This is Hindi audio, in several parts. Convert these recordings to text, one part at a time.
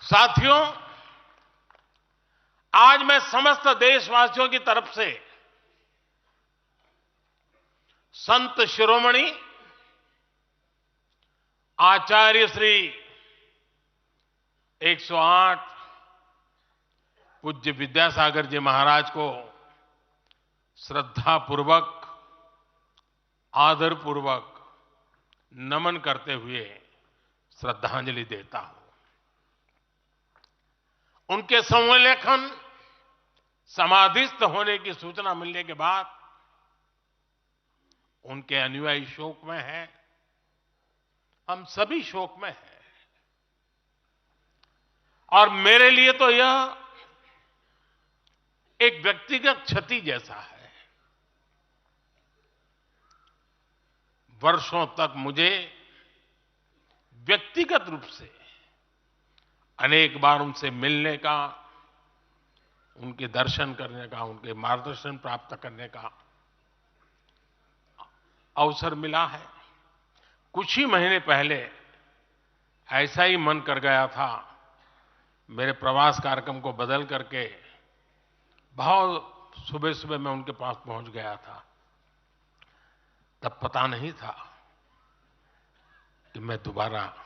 साथियों, आज मैं समस्त देशवासियों की तरफ से संत शिरोमणि आचार्य श्री 108 पूज्य विद्यासागर जी महाराज को श्रद्धापूर्वक, आदरपूर्वक नमन करते हुए श्रद्धांजलि देता हूं। उनके संलेखन समाधिस्थ होने की सूचना मिलने के बाद उनके अनुयायी शोक में हैं, हम सभी शोक में हैं। और मेरे लिए तो यह एक व्यक्तिगत क्षति जैसा है। वर्षों तक मुझे व्यक्तिगत रूप से अनेक बार उनसे मिलने का, उनके दर्शन करने का, उनके मार्गदर्शन प्राप्त करने का अवसर मिला है। कुछ ही महीने पहले ऐसा ही मन कर गया था, मेरे प्रवास कार्यक्रम को बदल करके बहुत सुबह सुबह मैं उनके पास पहुंच गया था। तब पता नहीं था कि मैं दोबारा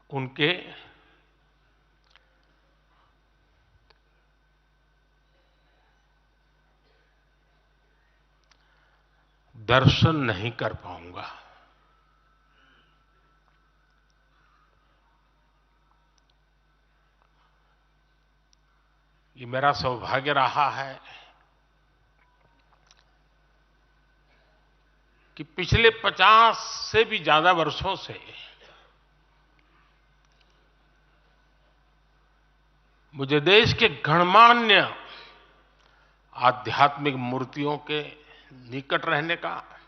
उनके दर्शन नहीं कर पाऊंगा। ये मेरा सौभाग्य रहा है कि पिछले 50 से भी ज्यादा वर्षों से मुझे देश के गणमान्य आध्यात्मिक मूर्तियों के निकट रहने का,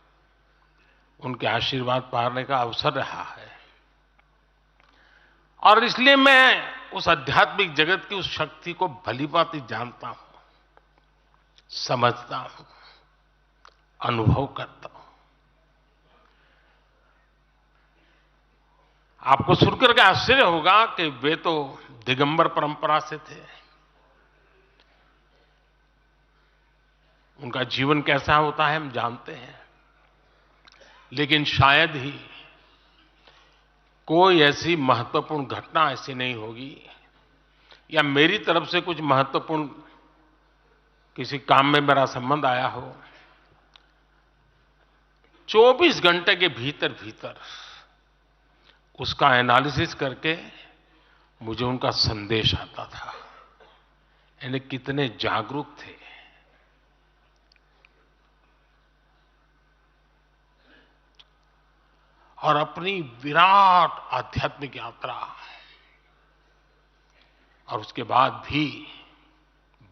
उनके आशीर्वाद पाने का अवसर रहा है। और इसलिए मैं उस आध्यात्मिक जगत की उस शक्ति को भलीभांति जानता हूं, समझता हूं, अनुभव करता हूं। आपको सुनकर के आश्चर्य होगा कि वे तो दिगंबर परंपरा से थे। उनका जीवन कैसा होता है हम जानते हैं, लेकिन शायद ही कोई ऐसी महत्वपूर्ण घटना ऐसी नहीं होगी या मेरी तरफ से कुछ महत्वपूर्ण किसी काम में मेरा संबंध आया हो, 24 घंटे के भीतर भीतर उसका एनालिसिस करके मुझे उनका संदेश आता था। यानी कितने जागरूक थे। और अपनी विराट आध्यात्मिक यात्रा और उसके बाद भी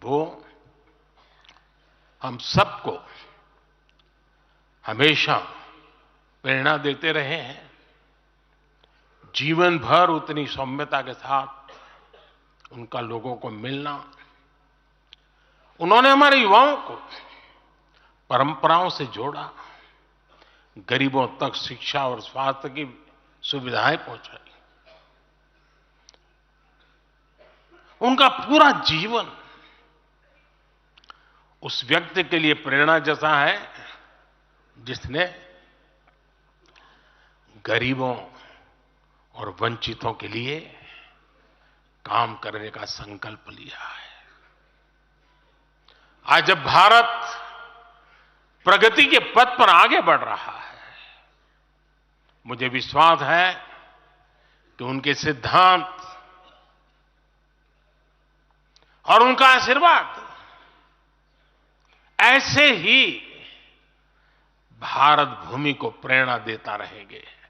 वो हम सबको हमेशा प्रेरणा देते रहे हैं। जीवन भर उतनी सौम्यता के साथ उनका लोगों को मिलना, उन्होंने हमारे युवाओं को परंपराओं से जोड़ा, गरीबों तक शिक्षा और स्वास्थ्य की सुविधाएं पहुंचाई। उनका पूरा जीवन उस व्यक्ति के लिए प्रेरणा जैसा है जिसने गरीबों और वंचितों के लिए काम करने का संकल्प लिया है। आज जब भारत प्रगति के पथ पर आगे बढ़ रहा है, मुझे विश्वास है कि उनके सिद्धांत और उनका आशीर्वाद ऐसे ही भारत भूमि को प्रेरणा देता रहेंगे।